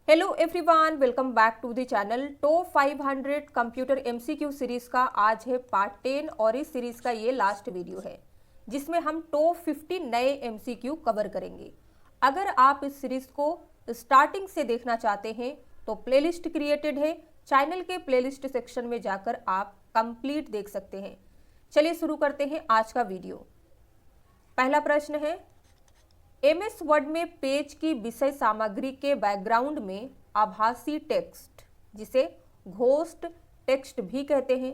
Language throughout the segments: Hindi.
Hello everyone, welcome back to the channel. Top 500 computer MCQ series का आज है पार्ट 10 और इस सीरीज का ये लास्ट वीडियो है जिसमें हम टॉप 50 नए एमसीक्यू कवर करेंगे। अगर आप इस सीरीज को स्टार्टिंग से देखना चाहते हैं तो प्लेलिस्ट क्रिएटेड है, चैनल के प्लेलिस्ट सेक्शन में जाकर आप कंप्लीट देख सकते हैं। चलिए शुरू करते हैं आज का वीडियो। पहला प्रश्न है, एमएस वर्ड में पेज की विषय सामग्री के बैकग्राउंड में आभासी टेक्स्ट, जिसे घोस्ट टेक्स्ट भी कहते हैं,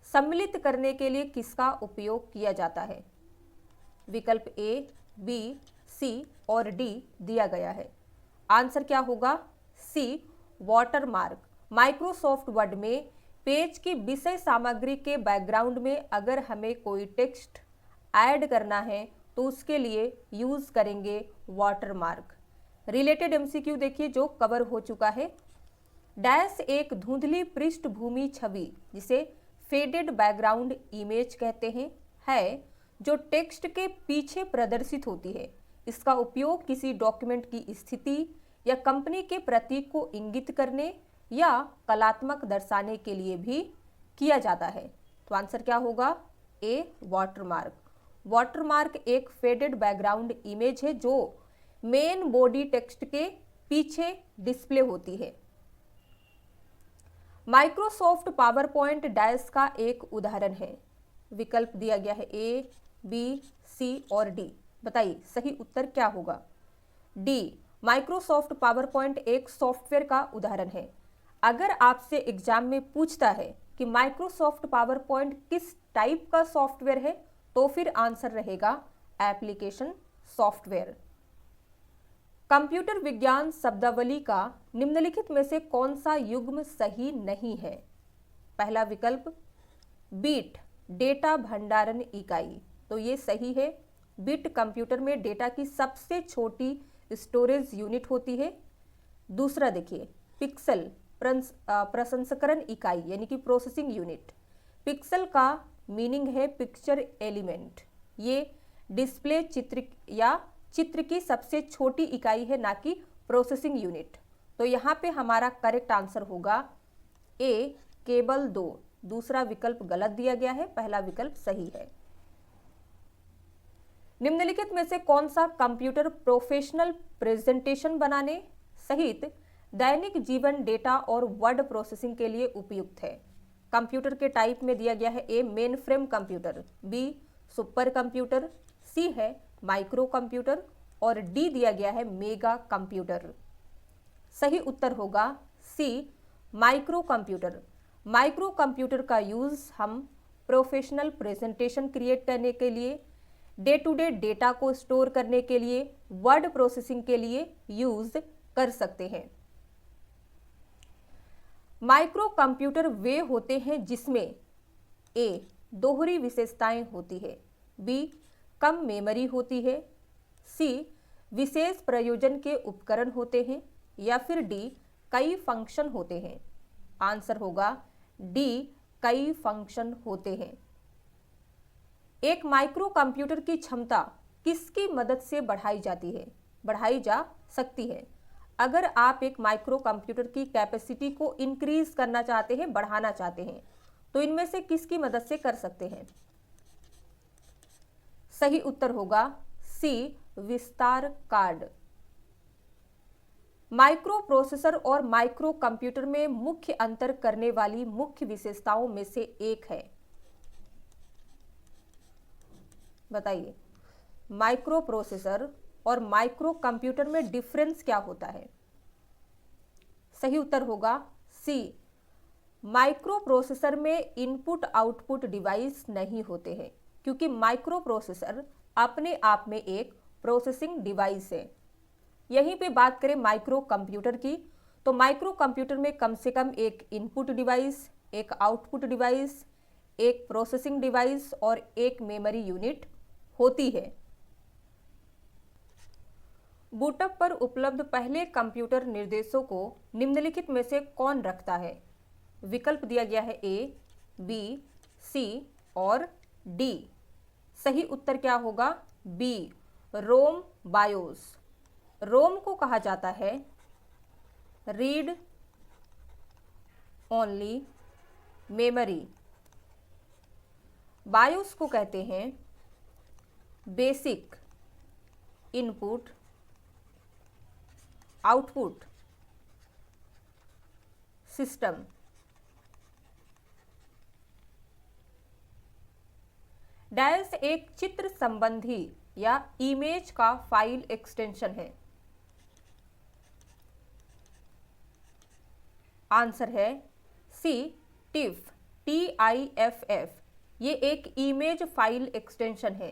सम्मिलित करने के लिए किसका उपयोग किया जाता है? विकल्प ए, बी, सी और डी दिया गया है। आंसर क्या होगा? सी, वाटरमार्क। माइक्रोसॉफ्ट वर्ड में पेज की विषय सामग्री के बैकग्राउंड में अगर हमें कोई टेक्स्ट ऐड करना है तो उसके लिए यूज करेंगे वाटरमार्क। रिलेटेड एमसीक्यू देखिए जो कवर हो चुका है। डैश एक धुंधली पृष्ठभूमि छवि, जिसे फेडेड बैकग्राउंड इमेज कहते हैं, है जो टेक्स्ट के पीछे प्रदर्शित होती है। इसका उपयोग किसी डॉक्यूमेंट की स्थिति या कंपनी के प्रतीक को इंगित करने या कलात्मक दर्शाने के लिए भी किया जाता है। तो आंसर क्या होगा? ए, वाटरमार्क। वाटरमार्क एक फेडेड बैकग्राउंड इमेज है जो मेन बॉडी टेक्स्ट के पीछे डिस्प्ले होती है। माइक्रोसॉफ्ट पावर पॉइंट डैश का एक उदाहरण है। विकल्प दिया गया है ए, बी, सी और डी। बताइए सही उत्तर क्या होगा? डी, माइक्रोसॉफ्ट पावर पॉइंट एक सॉफ्टवेयर का उदाहरण है। अगर आपसे एग्जाम में पूछता है कि माइक्रोसॉफ्ट पावर पॉइंट किस टाइप का सॉफ्टवेयर है तो फिर आंसर रहेगा एप्लीकेशन सॉफ्टवेयर। कंप्यूटर विज्ञान शब्दावली का निम्नलिखित में से कौन सा युग्म सही नहीं है? पहला विकल्प बीट, डेटा भंडारण इकाई, तो ये सही है। बीट कंप्यूटर में डेटा की सबसे छोटी स्टोरेज यूनिट होती है। दूसरा देखिए, पिक्सल, प्रसंस्करण इकाई यानी कि प्रोसेसिंग यूनिट। पिक्सल का मीनिंग है पिक्चर एलिमेंट। ये डिस्प्ले चित्र की सबसे छोटी इकाई है, ना कि प्रोसेसिंग यूनिट। तो यहाँ पे हमारा करेक्ट आंसर होगा ए, केवल 2। दूसरा विकल्प गलत दिया गया है, पहला विकल्प सही है। निम्नलिखित में से कौन सा कंप्यूटर प्रोफेशनल प्रेजेंटेशन बनाने सहित दैनिक जीवन डेटा और वर्ड प्रोसेसिंग के लिए उपयुक्त है? कंप्यूटर के टाइप में दिया गया है A, mainframe computer, B, supercomputer, C है माइक्रो कंप्यूटर और डी दिया गया है मेगा कंप्यूटर। सही उत्तर होगा सी, माइक्रो कंप्यूटर। माइक्रो कंप्यूटर का यूज हम प्रोफेशनल प्रेजेंटेशन क्रिएट करने के लिए, डे टू डे डेटा को स्टोर करने के लिए, वर्ड प्रोसेसिंग के लिए यूज कर सकते हैं। माइक्रो कंप्यूटर वे होते हैं जिसमें ए, दोहरी विशेषताएं होती है, बी, कम मेमोरी होती है, सी, विशेष प्रयोजन के उपकरण होते हैं या फिर डी, कई फंक्शन होते हैं। आंसर होगा डी, कई फंक्शन होते हैं। एक माइक्रो कंप्यूटर की क्षमता किसकी मदद से बढ़ाई जा सकती है? अगर आप एक माइक्रो कंप्यूटर की कैपेसिटी को इंक्रीज करना चाहते हैं, बढ़ाना चाहते हैं, तो इनमें से किसकी मदद से कर सकते हैं? सही उत्तर होगा सी, विस्तार कार्ड। माइक्रो प्रोसेसर और माइक्रो कंप्यूटर में मुख्य अंतर करने वाली मुख्य विशेषताओं में से एक है। बताइए, माइक्रो प्रोसेसर और माइक्रो कंप्यूटर में डिफरेंस क्या होता है? सही उत्तर होगा सी, माइक्रो प्रोसेसर में इनपुट आउटपुट डिवाइस नहीं होते हैं, क्योंकि माइक्रो प्रोसेसर अपने आप में एक प्रोसेसिंग डिवाइस है। यहीं पे बात करें माइक्रो कंप्यूटर की, तो माइक्रो कंप्यूटर में कम से कम एक इनपुट डिवाइस, एक आउटपुट डिवाइस, एक प्रोसेसिंग डिवाइस और एक मेमोरी यूनिट होती है। बूटअप पर उपलब्ध पहले कंप्यूटर निर्देशों को निम्नलिखित में से कौन रखता है? विकल्प दिया गया है ए, बी, सी और डी। सही उत्तर क्या होगा? बी, रोम बायोस। रोम को कहा जाता है रीड ओनली मेमोरी। बायोस को कहते हैं basic input output system. Dash एक चित्र संबंधी या इमेज का फाइल एक्सटेंशन है। आंसर है सी, टिफ, TIFF। ये एक इमेज फाइल एक्सटेंशन है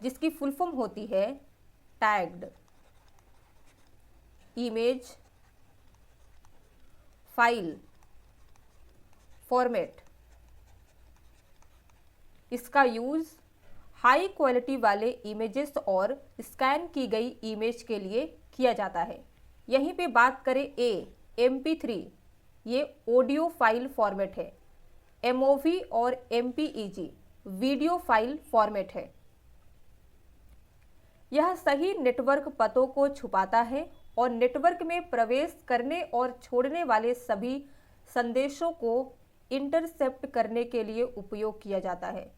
जिसकी फुल फॉर्म होती है टैग्ड इमेज फाइल फॉर्मेट। इसका यूज हाई क्वालिटी वाले इमेजेस और स्कैन की गई इमेज के लिए किया जाता है। यहीं पे बात करें MP3, ये ऑडियो फाइल फॉर्मेट है। MOV और MPEG वीडियो फाइल फॉर्मेट है। यह सही नेटवर्क पतों को छुपाता है और नेटवर्क में प्रवेश करने और छोड़ने वाले सभी संदेशों को इंटरसेप्ट करने के लिए उपयोग किया जाता है।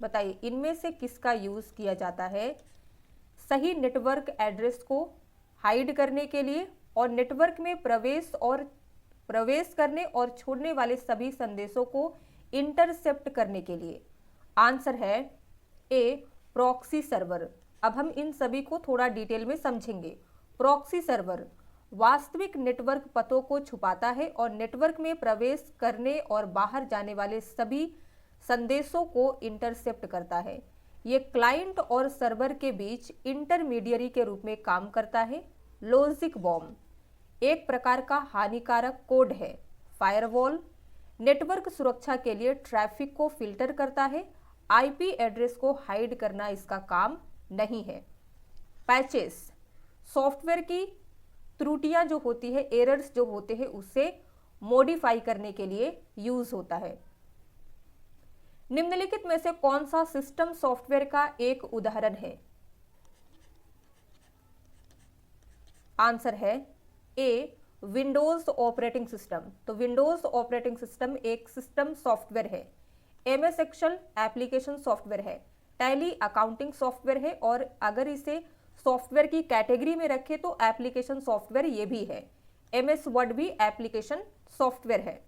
बताइए इनमें से किसका यूज किया जाता है? सही नेटवर्क एड्रेस को हाइड करने के लिए और नेटवर्क में प्रवेश करने और छोड़ने वाले सभी संदेशों को इंटरसेप्ट करने के लिए। आंसर है ए, प्रॉक्सी सर्वर। अब हम इन सभी को थोड़ा डिटेल में समझेंगे। प्रॉक्सी सर्वर वास्तविक नेटवर्क पतों को छुपाता है और नेटवर्क में प्रवेश करने और बाहर जाने वाले सभी संदेशों को इंटरसेप्ट करता है। ये क्लाइंट और सर्वर के बीच इंटरमीडियरी के रूप में काम करता है। लॉजिक बॉम्ब एक प्रकार का हानिकारक कोड है। फायरवॉल नेटवर्क सुरक्षा के लिए ट्रैफिक को फिल्टर करता है। IP एड्रेस को हाइड करना इसका काम नहीं है। पैचेस सॉफ्टवेयर की त्रुटियां जो होती है, एरर्स जो होते हैं, उससे मॉडिफाई करने के लिए यूज होता है। निम्नलिखित में से कौन सा सिस्टम सॉफ्टवेयर का एक उदाहरण है? आंसर है ए, विंडोज ऑपरेटिंग सिस्टम। तो विंडोज ऑपरेटिंग सिस्टम एक सिस्टम सॉफ्टवेयर है। MS एक्सेल एप्लीकेशन सॉफ्टवेयर है। टैली अकाउंटिंग सॉफ्टवेयर है और अगर इसे सॉफ्टवेयर की कैटेगरी में रखे तो एप्लीकेशन सॉफ्टवेयर ये भी है। MS वर्ड भी एप्लीकेशन सॉफ्टवेयर है।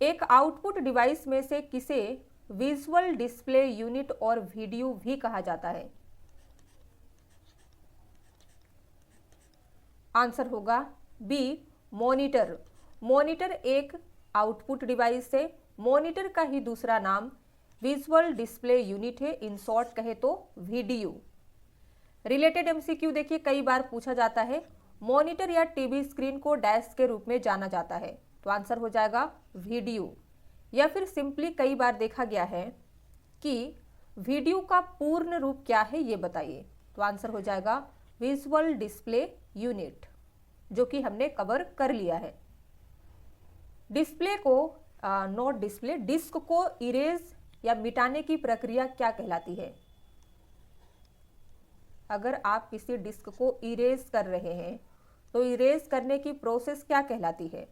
एक आउटपुट डिवाइस में से किसे विजुअल डिस्प्ले यूनिट और वीडियो भी कहा जाता है? आंसर होगा बी, मॉनिटर। मॉनिटर एक आउटपुट डिवाइस है। मॉनिटर का ही दूसरा नाम विजुअल डिस्प्ले यूनिट है। इन शॉर्ट कहे तो वीडियो। रिलेटेड MCQ देखिए कई बार पूछा जाता है। मॉनिटर या टीवी स्क्रीन को डैश के रूप में जाना जाता है, तो आंसर हो जाएगा वीडियो। या फिर सिंपली कई बार देखा गया है कि वीडियो का पूर्ण रूप क्या है ये बताइए, तो आंसर हो जाएगा विजुअल डिस्प्ले यूनिट, जो कि हमने कवर कर लिया है। डिस्प्ले को नॉट डिस्प्ले, डिस्क को इरेज या मिटाने की प्रक्रिया क्या कहलाती है? अगर आप किसी डिस्क को इरेज कर रहे हैं तो इरेज करने की प्रोसेस क्या कहलाती है?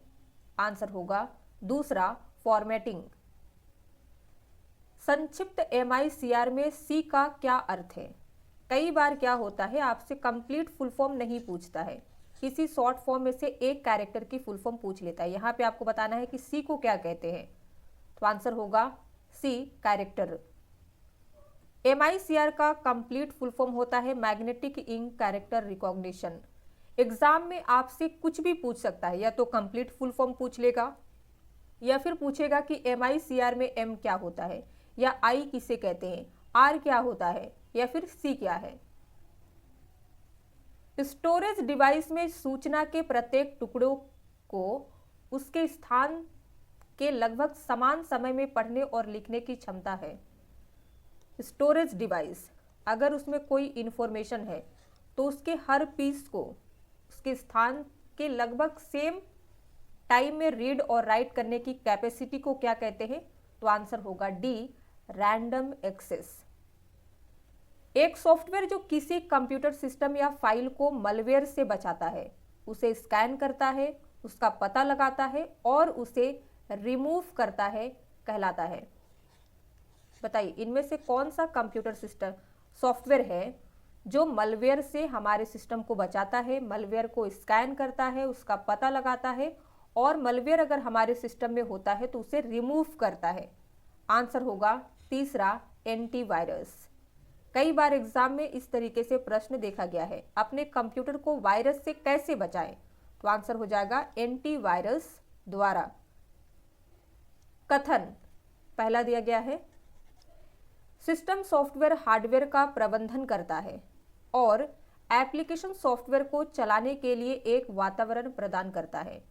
आंसर होगा दूसरा, फॉर्मेटिंग। संक्षिप्त MICR में C का क्या अर्थ है? कई बार क्या होता है आपसे कंप्लीट फुल फॉर्म नहीं पूछता है, किसी शॉर्ट फॉर्म में से एक कैरेक्टर की फुल फॉर्म पूछ लेता है। यहाँ पे आपको बताना है कि C को क्या कहते हैं, तो आंसर होगा C, कैरेक्टर। MICR का कंप्लीट फुल फॉर्म होता है magnetic ink character recognition. Exam में आपसे कुछ भी पूछ सकता है, या तो कंप्लीट फुल फॉर्म पूछ लेगा या फिर पूछेगा कि MICR में M क्या होता है, या I किसे कहते हैं, R क्या होता है, या फिर C क्या है। स्टोरेज डिवाइस में सूचना के प्रत्येक टुकड़ों को उसके स्थान के लगभग समान समय में पढ़ने और लिखने की क्षमता है। स्टोरेज डिवाइस अगर उसमें कोई इंफॉर्मेशन है तो उसके हर पीस को उसके स्थान के लगभग सेम टाइम में रीड और राइट करने की कैपेसिटी को क्या कहते हैं, तो आंसर होगा डी, रैंडम एक्सेस। एक सॉफ्टवेयर जो किसी कंप्यूटर सिस्टम या फाइल को मलवेयर से बचाता है, उसे स्कैन करता है, उसका पता लगाता है और उसे रिमूव करता है कहलाता है। बताइए इनमें से कौन सा कंप्यूटर सिस्टम सॉफ्टवेयर है जो मलवेयर से हमारे सिस्टम को बचाता है, मलवेयर को स्कैन करता है, उसका पता लगाता है और मलवेयर अगर हमारे सिस्टम में होता है तो उसे रिमूव करता है। आंसर होगा तीसरा, एंटीवायरस। कई बार एग्जाम में इस तरीके से प्रश्न देखा गया है, अपने कंप्यूटर को वायरस से कैसे बचाएं, तो आंसर हो जाएगा एंटीवायरस द्वारा। कथन पहला दिया गया है, सिस्टम सॉफ्टवेयर हार्डवेयर का प्रबंधन करता है और एप्लीकेशन सॉफ्टवेयर को चलाने के लिए एक वातावरण प्रदान करता है।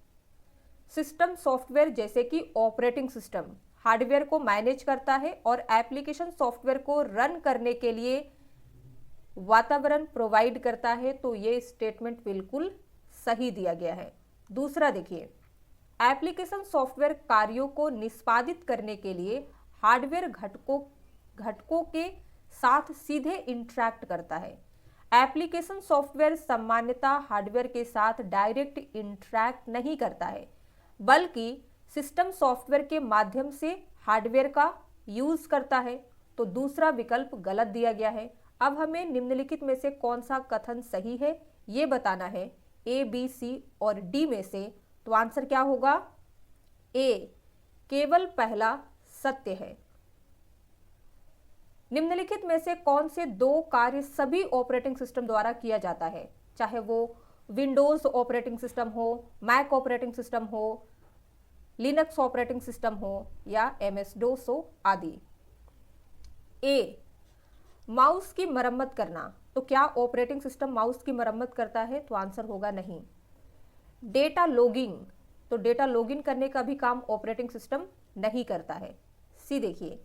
सिस्टम सॉफ्टवेयर जैसे कि ऑपरेटिंग सिस्टम हार्डवेयर को मैनेज करता है और एप्लीकेशन सॉफ्टवेयर को रन करने के लिए वातावरण प्रोवाइड करता है। तो ये स्टेटमेंट बिल्कुल सही दिया गया है। दूसरा देखिए, एप्लीकेशन सॉफ्टवेयर कार्यों को निष्पादित करने के लिए हार्डवेयर घटकों के साथ सीधे इंटरैक्ट करता है। एप्लीकेशन सॉफ्टवेयर सामान्यतः हार्डवेयर के साथ डायरेक्ट इंटरैक्ट नहीं करता है, बल्कि सिस्टम सॉफ्टवेयर के माध्यम से हार्डवेयर का यूज करता है। तो दूसरा विकल्प गलत दिया गया है। अब हमें निम्नलिखित में से कौन सा कथन सही है ये बताना है, ए, बी, सी और डी में से। तो आंसर क्या होगा? ए, केवल पहला सत्य है। निम्नलिखित में से कौन से दो कार्य सभी ऑपरेटिंग सिस्टम द्वारा किया जाता है, चाहे वो विंडोज ऑपरेटिंग सिस्टम हो, मैक ऑपरेटिंग सिस्टम हो, लिनक्स ऑपरेटिंग सिस्टम हो या MS DOS हो आदि। ए, माउस की मरम्मत करना। तो क्या ऑपरेटिंग सिस्टम माउस की मरम्मत करता है? तो आंसर होगा नहीं। डेटा लॉगिंग, तो डेटा लॉगिन करने का भी काम ऑपरेटिंग सिस्टम नहीं करता है। सी देखिए,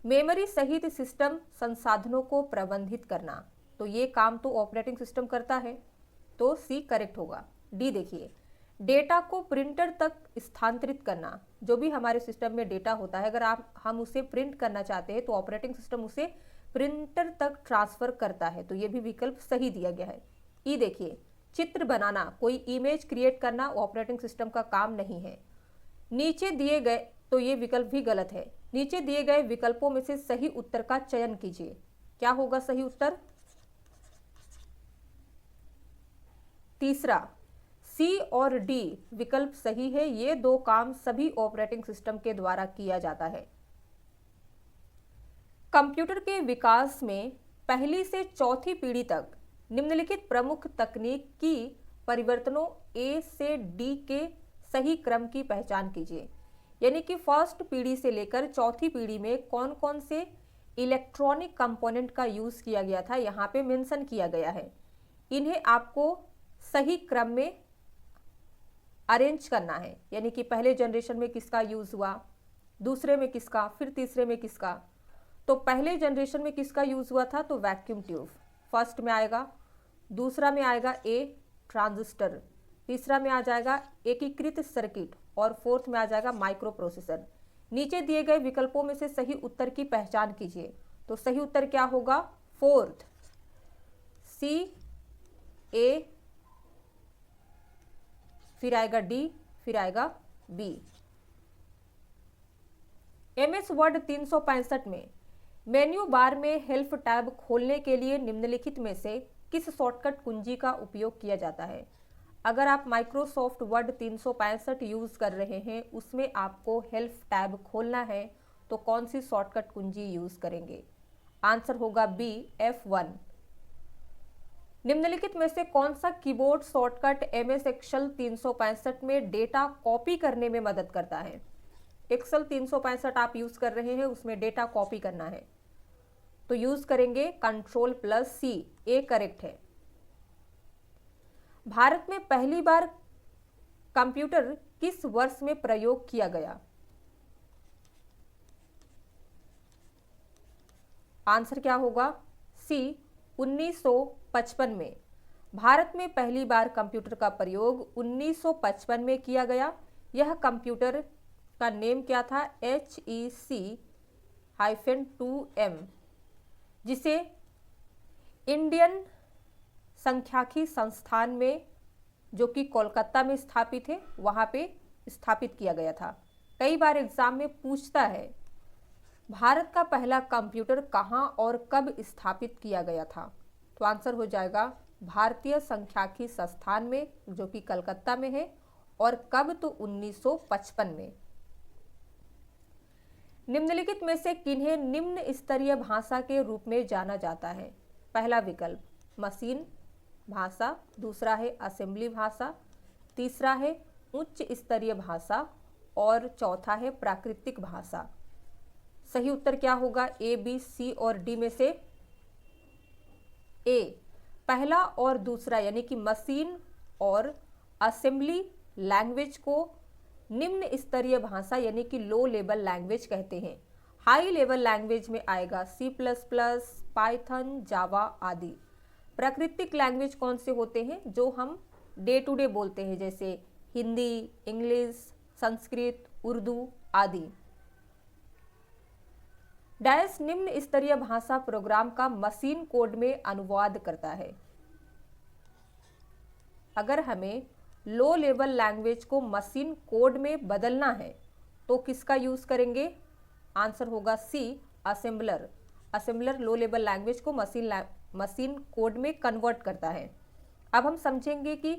मेमोरी सहित सिस्टम संसाधनों को प्रबंधित करना, तो ये काम तो ऑपरेटिंग सिस्टम करता है। तो सी करेक्ट होगा। डी देखिए, डेटा को प्रिंटर तक स्थानांतरित करना। जो भी हमारे सिस्टम में डेटा होता है, अगर हम उसे प्रिंट करना चाहते हैं तो ऑपरेटिंग सिस्टम उसे प्रिंटर तक ट्रांसफर करता है। तो ये भी विकल्प सही दिया गया है। ई देखिए, चित्र बनाना, कोई इमेज क्रिएट करना ऑपरेटिंग सिस्टम का काम नहीं है। नीचे दिए गए, तो ये विकल्प भी गलत है। नीचे दिए गए विकल्पों में से सही उत्तर का चयन कीजिए। क्या होगा सही उत्तर? तीसरा, सी और डी विकल्प सही है। ये दो काम सभी ऑपरेटिंग सिस्टम के द्वारा किया जाता है। कंप्यूटर के विकास में पहली से चौथी पीढ़ी तक निम्नलिखित प्रमुख तकनीकी परिवर्तनों ए से डी के सही क्रम की पहचान कीजिए। यानी कि फर्स्ट पीढ़ी से लेकर चौथी पीढ़ी में कौन कौन से इलेक्ट्रॉनिक कंपोनेंट का यूज किया गया था, यहाँ पे मेंशन किया गया है। इन्हें आपको सही क्रम में अरेंज करना है। यानी कि पहले जनरेशन में किसका यूज हुआ, दूसरे में किसका, फिर तीसरे में किसका। तो पहले जनरेशन में किसका यूज हुआ था? तो वैक्यूम ट्यूब फर्स्ट में आएगा। दूसरा में आएगा ए, ट्रांजिस्टर। तीसरा में आ जाएगा एकीकृत सर्किट और फोर्थ में आ जाएगा माइक्रो प्रोसेसर। नीचे दिए गए विकल्पों में से सही उत्तर की पहचान कीजिए। तो सही उत्तर क्या होगा? फोर्थ, सी, ए, फिर आएगा डी, फिर आएगा बी। MS वर्ड 365 में मेन्यू बार में हेल्प टैब खोलने के लिए निम्नलिखित में से किस शॉर्टकट कुंजी का उपयोग किया जाता है? अगर आप माइक्रोसॉफ्ट वर्ड 365 यूज कर रहे हैं, उसमें आपको हेल्प टैब खोलना है, तो कौन सी शॉर्टकट कुंजी यूज करेंगे? आंसर होगा बी, F1। निम्नलिखित में से कौन सा कीबोर्ड शॉर्टकट MS एक्सेल 365 में डेटा कॉपी करने में मदद करता है? एक्सेल 365 आप यूज कर रहे हैं, उसमें डेटा कॉपी करना है तो यूज करेंगे Ctrl+C। ए करेक्ट है। भारत में पहली बार कंप्यूटर किस वर्ष में प्रयोग किया गया? आंसर क्या होगा? सी, 1955 में। भारत में पहली बार कंप्यूटर का प्रयोग 1955 में किया गया। यह कंप्यूटर का नेम क्या था? HEC-2M, जिसे इंडियन सांख्यिकी संस्थान में जो कि कोलकाता में स्थापित है, वहाँ पे स्थापित किया गया था। कई बार एग्जाम में पूछता है भारत का पहला कंप्यूटर कहाँ और कब स्थापित किया गया था, तो आंसर हो जाएगा भारतीय सांख्यिकी संस्थान में, जो कि कलकत्ता में है। और कब, तो 1955 में। निम्नलिखित में से किन्हें निम्न स्तरीय भाषा के रूप में जाना जाता है? पहला विकल्प मशीन भाषा, दूसरा है असेंबली भाषा, तीसरा है उच्च स्तरीय भाषा और चौथा है प्राकृतिक भाषा। सही उत्तर क्या होगा? ए, बी, सी और डी में से ए, पहला और दूसरा, यानी कि मशीन और असेंबली लैंग्वेज को निम्न स्तरीय भाषा यानी कि लो लेवल लैंग्वेज कहते हैं। हाई लेवल लैंग्वेज में आएगा C++, पाइथन, जावा आदि। प्राकृतिक लैंग्वेज कौन से होते हैं? जो हम डे टू डे बोलते हैं, जैसे हिंदी, इंग्लिश, संस्कृत, उर्दू आदि। डैश निम्न स्तरीय भाषा प्रोग्राम का मशीन कोड में अनुवाद करता है। अगर हमें लो लेवल लैंग्वेज को मशीन कोड में बदलना है तो किसका यूज करेंगे? आंसर होगा C, assembler. Assembler low level language को मशीन कोड में कन्वर्ट करता है। अब हम समझेंगे कि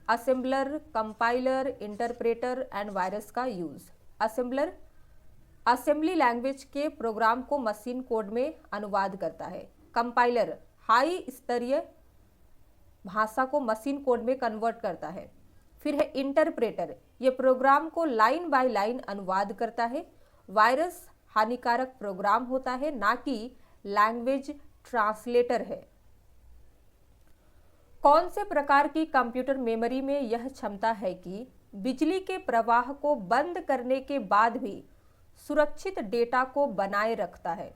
assembler, compiler, interpreter and virus का यूज। असेंबलर असेंबली लैंग्वेज के प्रोग्राम को मशीन कोड में अनुवाद करता है। कंपाइलर हाई स्तरीय भाषा को मशीन कोड में कन्वर्ट करता है। फिर है इंटरप्रेटर, ये प्रोग्राम को लाइन बाय लाइन अनुवाद करता है। वायरस हानिकारक प्रोग्राम होता है, ना कि लैंग्वेज ट्रांसलेटर है। कौन से प्रकार की कंप्यूटर मेमोरी में यह क्षमता है कि बिजली के प्रवाह को बंद करने के बाद भी सुरक्षित डेटा को बनाए रखता है?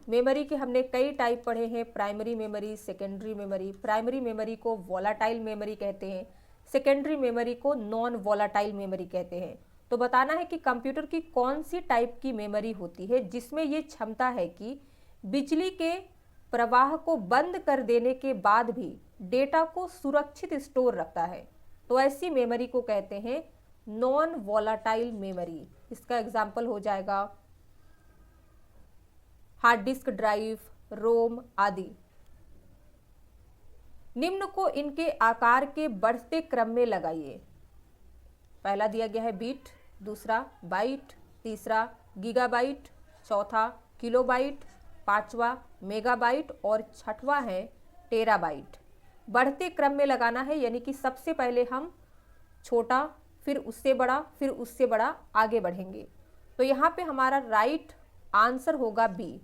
मेमोरी के हमने कई टाइप पढ़े हैं, primary memory, secondary memory. Primary memory को वोलाटाइल मेमोरी कहते हैं, सेकेंडरी मेमोरी को नॉन वोलाटाइल मेमोरी कहते हैं। तो बताना है कि कंप्यूटर की कौन सी टाइप की मेमोरी होती है जिसमें ये क्षमता है कि बिजली के प्रवाह को बंद कर देने के बाद भी डेटा को सुरक्षित स्टोर रखता है। तो ऐसी मेमोरी को कहते हैं नॉन वोलाटाइल मेमोरी। इसका एग्जाम्पल हो जाएगा हार्ड डिस्क ड्राइव, रोम आदि। निम्न को इनके आकार के बढ़ते क्रम में लगाइए। पहला दिया गया है बीट, दूसरा बाइट, तीसरा गीगाबाइट, चौथा किलोबाइट, पांचवा मेगाबाइट और छठवां है टेराबाइट। बढ़ते क्रम में लगाना है, यानी कि सबसे पहले हम छोटा, फिर उससे बड़ा, फिर उससे बड़ा आगे बढ़ेंगे। तो यहाँ पे हमारा राइट आंसर होगा बी।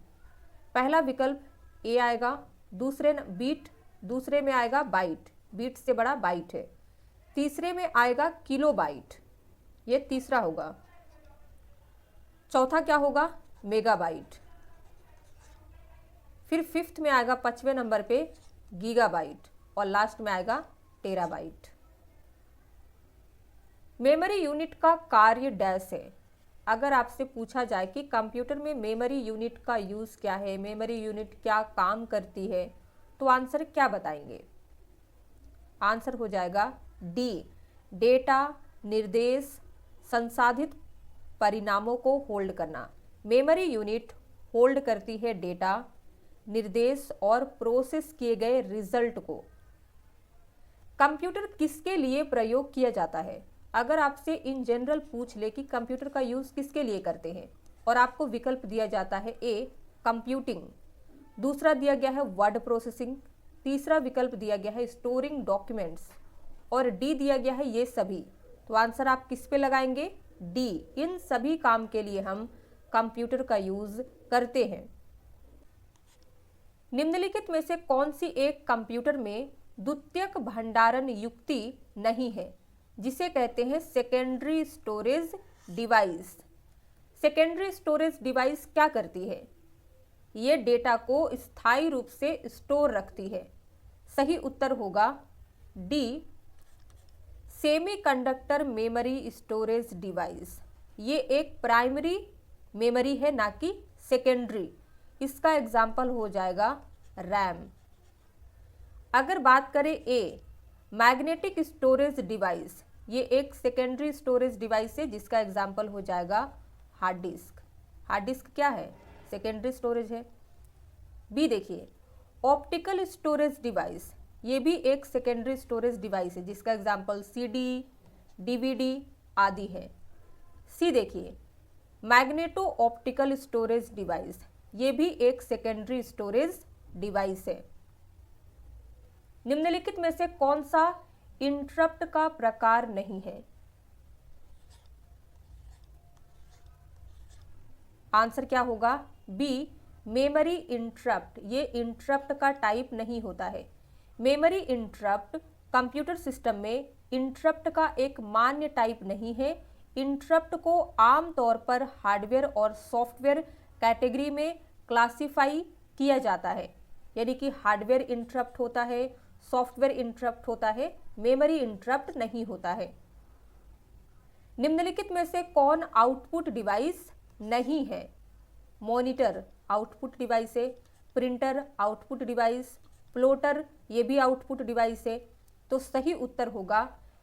पहला विकल्प ए आएगा, दूसरे में आएगा बाइट, बीट से बड़ा बाइट है। तीसरे में आएगा किलोबाइट, ये तीसरा होगा। चौथा क्या होगा? मेगाबाइट। फिर फिफ्थ में आएगा 5वें नंबर पे गीगाबाइट और लास्ट में आएगा टेराबाइट। मेमोरी यूनिट का कार्य डैश है। अगर आपसे पूछा जाए कि कंप्यूटर में मेमोरी यूनिट का यूज क्या है, मेमोरी यूनिट क्या काम करती है, तो आंसर क्या बताएंगे? आंसर हो जाएगा डी, डेटा, निर्देश, संसाधित परिणामों को होल्ड करना। मेमोरी यूनिट होल्ड करती है डेटा, निर्देश और प्रोसेस किए गए रिजल्ट को। कंप्यूटर किसके लिए प्रयोग किया जाता है? अगर आपसे इन जनरल पूछ ले कि कंप्यूटर का यूज किसके लिए करते हैं और आपको विकल्प दिया जाता है ए कंप्यूटिंग, दूसरा दिया गया है वर्ड प्रोसेसिंग, तीसरा विकल्प दिया गया है स्टोरिंग डॉक्यूमेंट्स और डी दिया गया है ये सभी, तो आंसर आप किस पे लगाएंगे? डी, इन सभी काम के लिए हम कंप्यूटर का यूज करते हैं। निम्नलिखित में से कौन सी एक कंप्यूटर में द्वितीयक भंडारण युक्ति नहीं है, जिसे कहते हैं secondary storage device? Secondary storage device क्या करती है? ये डेटा को स्थायी रूप से स्टोर रखती है। सही उत्तर होगा D, semiconductor memory storage device. ये एक प्राइमरी मेमोरी है, ना कि सेकेंडरी। इसका एग्जाम्पल हो जाएगा रैम। अगर बात करें ए, मैग्नेटिक स्टोरेज डिवाइस, ये एक सेकेंडरी स्टोरेज डिवाइस है जिसका एग्जाम्पल हो जाएगा हार्ड डिस्क। हार्ड डिस्क क्या है? सेकेंडरी स्टोरेज है। बी देखिए, ऑप्टिकल स्टोरेज डिवाइस, ये भी एक सेकेंडरी स्टोरेज डिवाइस है जिसका एग्जाम्पल सीडी, डीवीडी आदि है। सी देखिए, मैग्नेटो ऑप्टिकल स्टोरेज डिवाइस, ये भी एक सेकेंडरी स्टोरेज डिवाइस है। निम्नलिखित में से कौन सा इंटरप्ट का प्रकार नहीं है? आंसर क्या होगा? बी, मेमोरी इंटरप्ट, ये इंटरप्ट का टाइप नहीं होता है। मेमोरी इंटरप्ट कंप्यूटर सिस्टम में इंटरप्ट का एक मान्य टाइप नहीं है। इंटरप्ट को आमतौर पर हार्डवेयर और सॉफ्टवेयर कैटेगरी में क्लासिफाई किया जाता है, यानी कि हार्डवेयर इंटरप्ट होता है, सॉफ्टवेयर इंटरप्ट होता है, मेमोरी इंटरप्ट नहीं होता है। निम्नलिखित में से कौन आउटपुट डिवाइस नहीं है? मॉनिटर आउटपुट डिवाइस है, प्रिंटर आउटपुट डिवाइस, प्लॉटर ये भी आउटपुट डिवाइस है। तो सही उत्तर होगा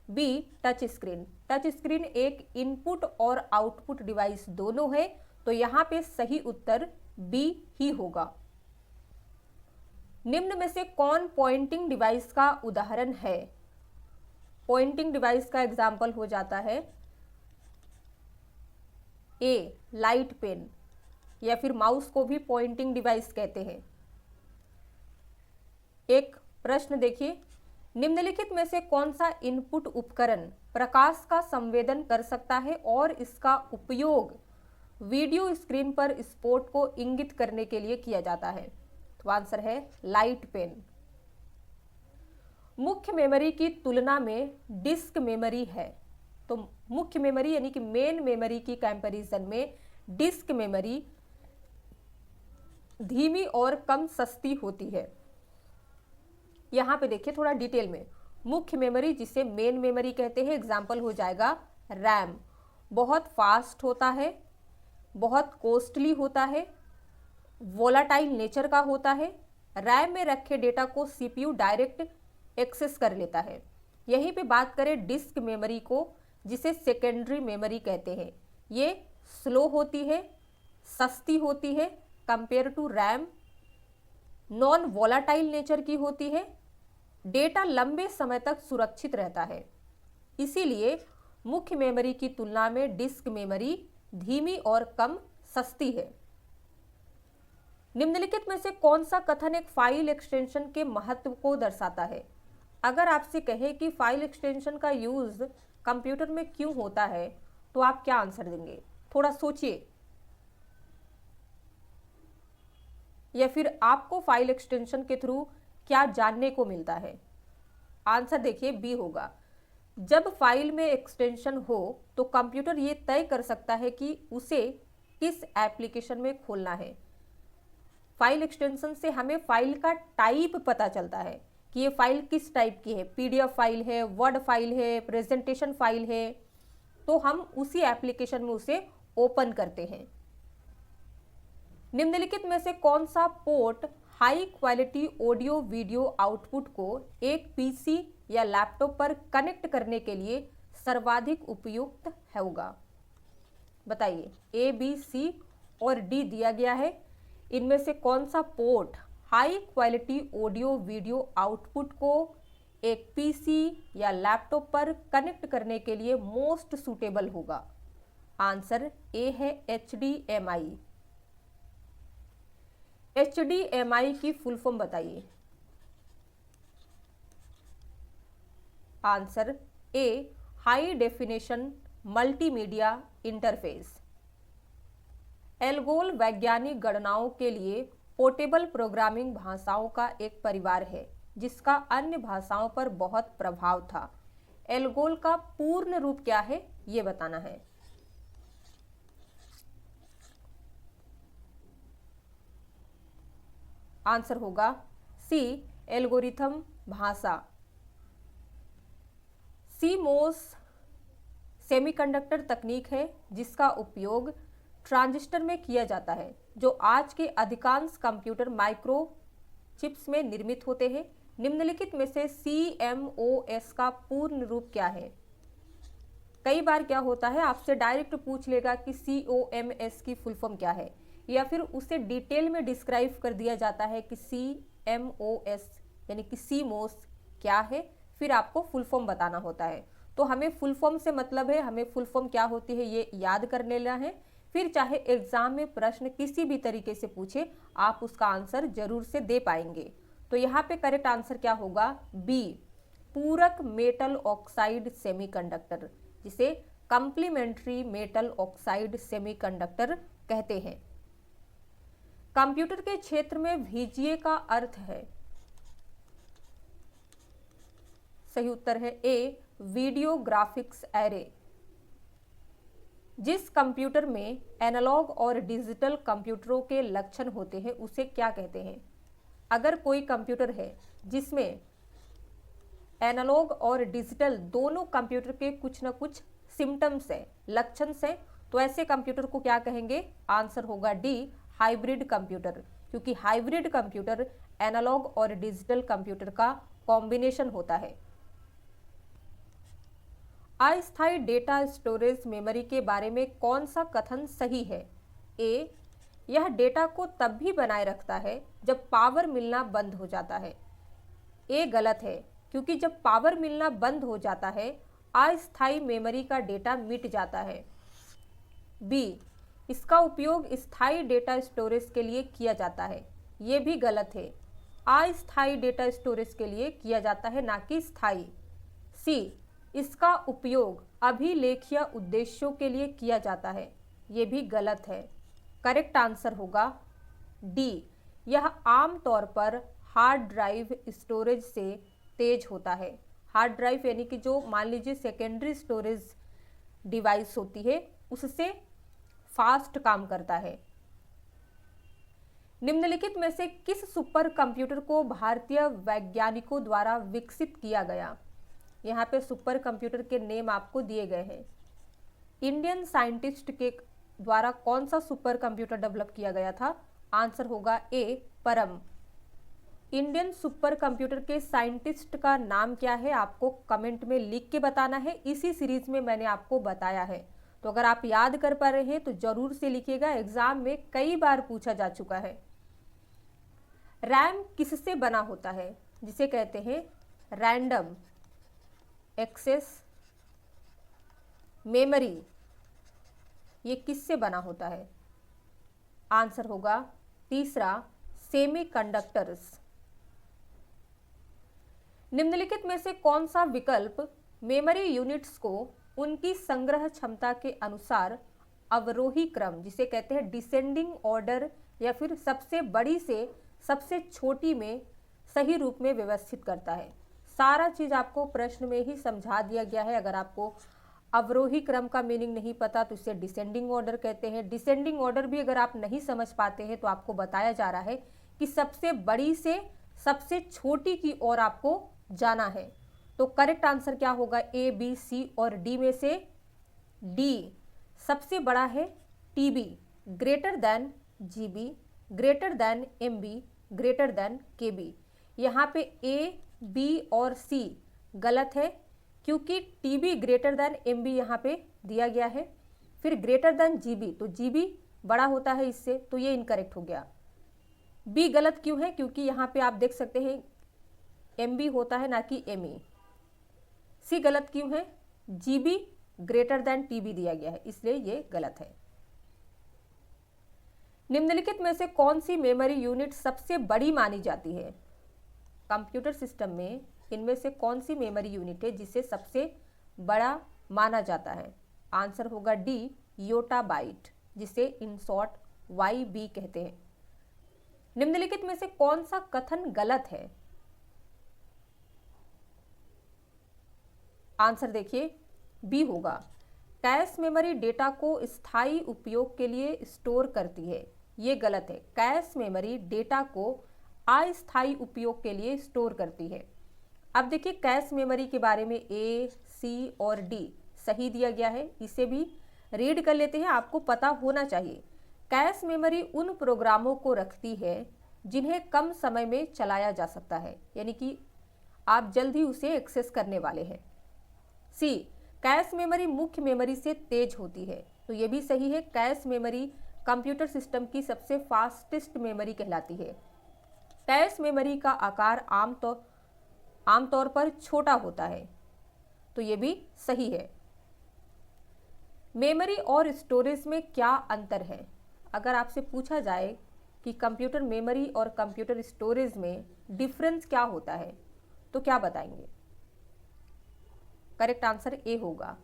B, touch screen. Touch screen एक इनपुट और आउटपुट डिवाइस दोनों है, तो यहाँ पे सही उत्तर बी ही होगा। निम्न में से कौन पॉइंटिंग डिवाइस का उदाहरण है? पॉइंटिंग डिवाइस का एग्जाम्पल हो जाता है ए, लाइट पेन, या फिर माउस को भी पॉइंटिंग डिवाइस कहते हैं। एक प्रश्न देखिए, निम्नलिखित में से कौन सा इनपुट उपकरण प्रकाश का संवेदन कर सकता है और इसका उपयोग वीडियो स्क्रीन पर स्पॉट को इंगित करने के लिए किया जाता है? तो आंसर है लाइट पेन। मुख्य मेमोरी की तुलना में डिस्क मेमोरी है, तो मुख्य मेमोरी यानी कि मेन मेमोरी की कंपैरिजन में डिस्क मेमोरी धीमी और कम सस्ती होती है। यहाँ पे देखिए थोड़ा डिटेल में, मुख्य मेमोरी जिसे मेन मेमोरी कहते हैं, एग्जाम्पल हो जाएगा रैम, बहुत फास्ट होता है, बहुत कॉस्टली होता है, वोलाटाइल नेचर का होता है, रैम में रखे डेटा को सीपीयू डायरेक्ट एक्सेस कर लेता है। यहीं पे बात करें डिस्क मेमोरी को, जिसे सेकेंडरी मेमोरी कहते हैं, ये स्लो होती है, सस्ती होती है compare to RAM, non volatile nature की होती है, डेटा लंबे समय तक सुरक्षित रहता है। इसीलिए मुख्य मेमोरी की तुलना में डिस्क मेमोरी धीमी और कम सस्ती है। निम्नलिखित में से कौन सा कथन एक फाइल एक्सटेंशन के महत्व को दर्शाता है? अगर आपसे कहे कि फाइल एक्सटेंशन का यूज कंप्यूटर में क्यों होता है, तो आप क्या आंसर देंगे? थोड़ा सोचिए, या फिर आपको फाइल एक्सटेंशन के थ्रू क्या जानने को मिलता है? आंसर देखिए बी होगा। जब फाइल में एक्सटेंशन हो तो कंप्यूटर ये तय कर सकता है कि उसे किस एप्लीकेशन में खोलना है। फाइल एक्सटेंशन से हमें फाइल का टाइप पता चलता है कि ये फाइल किस टाइप की है, पीडीएफ फाइल है, वर्ड फाइल है, प्रेजेंटेशन फाइल है, तो हम उसी एप्लीकेशन में उसे ओपन करते हैं। निम्नलिखित में से कौन सा port high quality audio video output को एक पीसी या लैपटॉप पर कनेक्ट करने के लिए सर्वाधिक उपयुक्त होगा? बताइए, ए, बी, सी और डी दिया गया है। इनमें से कौन सा port high quality audio video output को एक पीसी या लैपटॉप पर कनेक्ट करने के लिए मोस्ट सुटेबल होगा? आंसर ए है HDMI। HDMI की फुल फॉर्म बताइए। Answer A, high definition multimedia interface. ALGOL वैज्ञानिक गणनाओं के लिए पोर्टेबल प्रोग्रामिंग भाषाओं का एक परिवार है जिसका अन्य भाषाओं पर बहुत प्रभाव था। एल्गोल का पूर्ण रूप क्या है, ये बताना है। आंसर होगा सी, एल्गोरिथम भाषा। सीमोस सेमीकंडक्टर तकनीक है जिसका उपयोग ट्रांजिस्टर में किया जाता है, जो आज के अधिकांश कंप्यूटर माइक्रो चिप्स में निर्मित होते हैं। निम्नलिखित में से CMOS का पूर्ण रूप क्या है? कई बार क्या होता है, आपसे डायरेक्ट पूछ लेगा कि COMS की फुल फॉर्म क्या है, या फिर उसे डिटेल में डिस्क्राइब कर दिया जाता है कि CMOS यानी कि CMOS क्या है, फिर आपको फुल फॉर्म बताना होता है। तो हमें फुल फॉर्म से मतलब है, हमें फुल फॉर्म क्या होती है ये याद कर लेना है, फिर चाहे एग्जाम में प्रश्न किसी भी तरीके से पूछे आप उसका आंसर जरूर से दे पाएंगे। तो यहाँ पे करेक्ट आंसर क्या होगा? बी, पूरक मेटल ऑक्साइड सेमीकंडक्टर, जिसे कंप्लीमेंट्री मेटल ऑक्साइड सेमीकंडक्टर कहते हैं। कंप्यूटर के क्षेत्र में VGA का अर्थ है, सही उत्तर है ए, वीडियो ग्राफिक्स एरे। जिस कंप्यूटर में एनालॉग और डिजिटल कंप्यूटरों के लक्षण होते हैं उसे क्या कहते हैं? अगर कोई कंप्यूटर है जिसमें एनालॉग और डिजिटल दोनों कंप्यूटर के कुछ ना कुछ सिम्टम्स है, लक्षण है, तो ऐसे कंप्यूटर को क्या कहेंगे? आंसर होगा डी, हाइब्रिड कंप्यूटर, क्योंकि हाइब्रिड कंप्यूटर एनालॉग और डिजिटल कंप्यूटर का कॉम्बिनेशन होता है। अस्थायी डेटा स्टोरेज मेमोरी के बारे में कौन सा कथन सही है? ए, यह डेटा को तब भी बनाए रखता है जब पावर मिलना बंद हो जाता है। ए गलत है, क्योंकि जब पावर मिलना बंद हो जाता है अस्थायी मेमोरी का डेटा मिट जाता है। बी, इसका उपयोग स्थायी डेटा स्टोरेज के लिए किया जाता है। ये भी गलत है, अस्थायी डेटा स्टोरेज के लिए किया जाता है, ना कि स्थायी। सी, इसका उपयोग अभिलेखीय उद्देश्यों के लिए किया जाता है। ये भी गलत है। करेक्ट आंसर होगा डी, यह आमतौर पर हार्ड ड्राइव स्टोरेज से तेज होता है। हार्ड ड्राइव यानी कि जो मान लीजिए सेकेंडरी स्टोरेज डिवाइस होती है उससे फास्ट काम करता है। निम्नलिखित में से किस सुपर कंप्यूटर को भारतीय वैज्ञानिकों द्वारा विकसित किया गया? यहाँ पे सुपर कंप्यूटर के नेम आपको दिए गए हैं। इंडियन साइंटिस्ट के द्वारा कौन सा सुपर कंप्यूटर डेवलप किया गया था? आंसर होगा ए, परम। इंडियन सुपर कंप्यूटर के साइंटिस्ट का नाम क्या है आपको कमेंट में लिख के बताना है। इसी सीरीज में मैंने आपको बताया है, तो अगर आप याद कर पा रहे हैं तो जरूर से लिखिएगा, एग्जाम में कई बार पूछा जा चुका है। रैम किससे बना होता है? जिसे कहते हैं रैंडम एक्सेस मेमोरी। ये किससे बना होता है? आंसर होगा तीसरा, सेमीकंडक्टर्स। निम्नलिखित में से कौन सा विकल्प मेमोरी यूनिट्स को उनकी संग्रह क्षमता के अनुसार अवरोही क्रम, जिसे कहते हैं डिसेंडिंग ऑर्डर, या फिर सबसे बड़ी से सबसे छोटी में सही रूप में व्यवस्थित करता है? सारा चीज आपको प्रश्न में ही समझा दिया गया है। अगर आपको अवरोही क्रम का मीनिंग नहीं पता तो इसे डिसेंडिंग ऑर्डर कहते हैं। डिसेंडिंग ऑर्डर भी अगर आप नहीं समझ पाते हैं तो आपको बताया जा रहा है कि सबसे बड़ी से सबसे छोटी की ओर आपको जाना है। तो करेक्ट आंसर क्या होगा? ए, बी, सी और डी में से डी, सबसे बड़ा है TB, greater than GB, greater than MB, greater than KB. यहाँ पे ए, बी और सी गलत है, क्योंकि टीबी ग्रेटर देन एमबी यहाँ पे दिया गया है। फिर ग्रेटर देन जीबी, तो जीबी बड़ा होता है इससे, तो ये इनकरेक्ट हो गया। बी गलत क्यों है? क्योंकि यहाँ पे आप देख सकते हैं एमबी होता है ना कि एमई। सी गलत क्यों है? जीबी ग्रेटर देन टीबी दिया गया है, इसलिए ये गलत है। निम्नलिखित में से कौन सी मेमोरी यूनिट सबसे बड़ी मानी जाती है? कंप्यूटर सिस्टम में इनमें से कौन सी मेमोरी यूनिट है जिसे सबसे बड़ा माना जाता है? आंसर होगा डी, योटाबाइट, जिसे इन शॉर्ट YB कहते हैं। निम्नलिखित में से कौन सा कथन गलत है? आंसर देखिए बी होगा, कैश मेमोरी डेटा को स्थायी उपयोग के लिए स्टोर करती है। ये गलत है, कैश मेमोरी डेटा को अस्थायी उपयोग के लिए स्टोर करती है। अब देखिए कैश मेमोरी के बारे में ए, सी और डी सही दिया गया है, इसे भी रीड कर लेते हैं, आपको पता होना चाहिए। कैश मेमोरी उन प्रोग्रामों को रखती है जिन्हें कम समय में चलाया जा सकता है, यानी कि आप जल्द ही उसे एक्सेस करने वाले हैं। सी, कैश मेमोरी मुख्य मेमोरी से तेज होती है। तो ये भी सही है, कैश मेमोरी कंप्यूटर सिस्टम की सबसे फास्टेस्ट मेमोरी कहलाती है। कैश मेमोरी का आकार आमतौर पर छोटा होता है। तो ये भी सही है। मेमोरी और स्टोरेज में क्या अंतर है? अगर आपसे पूछा जाए कि कंप्यूटर मेमोरी और कंप्यूटर स्टोरेज में डिफरेंस क्या होता है, तो क्या बताएंगे? करेक्ट आंसर ए होगा।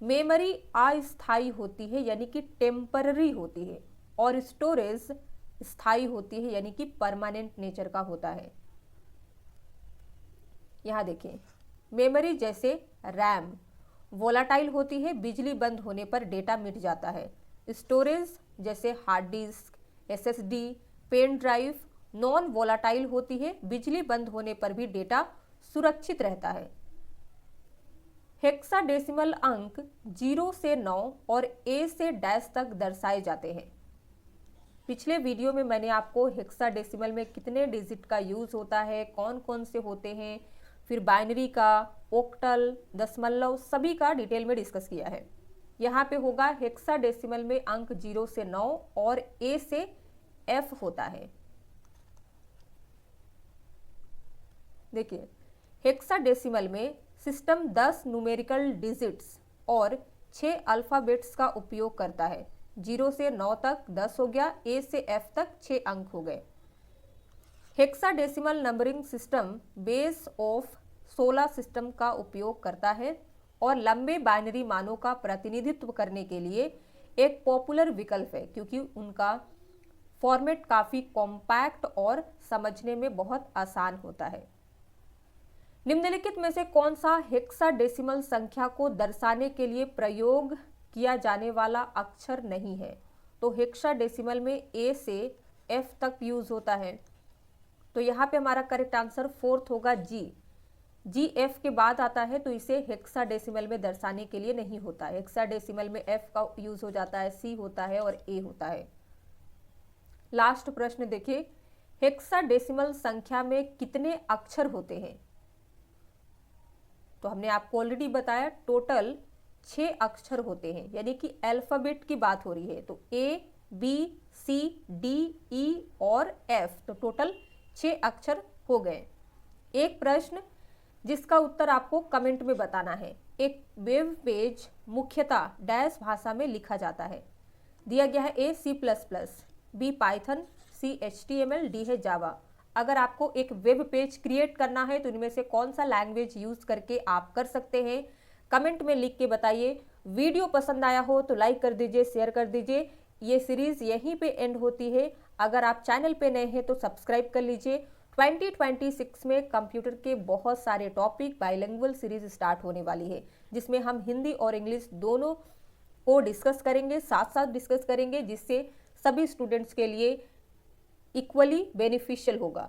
मेमोरी अस्थायी होती है यानी कि टेम्पररी होती है, और स्टोरेज स्थायी होती है यानी कि परमानेंट नेचर का होता है। यहाँ देखिए, मेमोरी जैसे रैम वोलाटाइल होती है, बिजली बंद होने पर डेटा मिट जाता है। स्टोरेज जैसे hard disk, SSD, pen drive non volatile होती है, बिजली बंद होने पर भी डेटा सुरक्षित रहता है। हेक्साडेसिमल अंक 0 से 9 और ए से डैश तक दर्शाए जाते हैं। पिछले वीडियो में मैंने आपको हेक्साडेसिमल में कितने डिजिट का यूज होता है, कौन कौन से होते हैं, फिर बाइनरी का, ओक्टल, दशमलव, सभी का डिटेल में डिस्कस किया है। यहाँ पे होगा हेक्साडेसिमल में अंक 0 से 9 और ए से एफ होता है। देखिए, हेक्साडेसिमल में सिस्टम 10 न्यूमेरिकल डिजिट्स और 6 अल्फाबेट्स का उपयोग करता है। 0 से 9 तक 10 हो गया, ए से एफ तक 6 अंक हो गए। Hexadecimal numbering system base of 16 system का उपयोग करता है और लंबे बाइनरी मानों का प्रतिनिधित्व करने के लिए एक पॉपुलर विकल्प है, क्योंकि उनका फॉर्मेट काफ़ी कॉम्पैक्ट और समझने में बहुत आसान होता है। निम्नलिखित में से कौन सा हेक्साडेसिमल संख्या को दर्शाने के लिए प्रयोग किया जाने वाला अक्षर नहीं है? तो हेक्साडेसिमल में ए से एफ तक यूज होता है। तो यहाँ पे हमारा करेक्ट आंसर फोर्थ होगा जी। जी एफ के बाद आता है, तो इसे हेक्साडेसिमल में दर्शाने के लिए नहीं होता है। हेक्साडेसिमल में एफ का यूज हो जाता है, सी होता है और ए होता है। लास्ट प्रश्न देखिए, हेक्साडेसिमल संख्या में कितने अक्षर होते हैं? तो हमने आपको ऑलरेडी बताया, टोटल 6 अक्षर होते हैं, यानी कि अल्फाबेट की बात हो रही है। तो ए, बी, सी, डी, ई और एफ, तो टोटल 6 अक्षर हो गए। एक प्रश्न जिसका उत्तर आपको कमेंट में बताना है। एक वेब पेज मुख्यतः डैश भाषा में लिखा जाता है। दिया गया है ए C++, बी पाइथन, सी HTML, डी है जावा। अगर आपको एक वेब पेज क्रिएट करना है तो इनमें से कौन सा लैंग्वेज यूज करके आप कर सकते हैं, कमेंट में लिख के बताइए। वीडियो पसंद आया हो तो लाइक कर दीजिए, शेयर कर दीजिए। ये सीरीज यहीं पे एंड होती है। अगर आप चैनल पे नए हैं तो सब्सक्राइब कर लीजिए। 2026 में कंप्यूटर के बहुत सारे टॉपिक बाइलिंगुअल सीरीज स्टार्ट होने वाली है, जिसमें हम हिंदी और इंग्लिश दोनों को डिस्कस करेंगे, साथ साथ डिस्कस करेंगे, जिससे सभी स्टूडेंट्स के लिए इक्वली बेनिफिशियल होगा।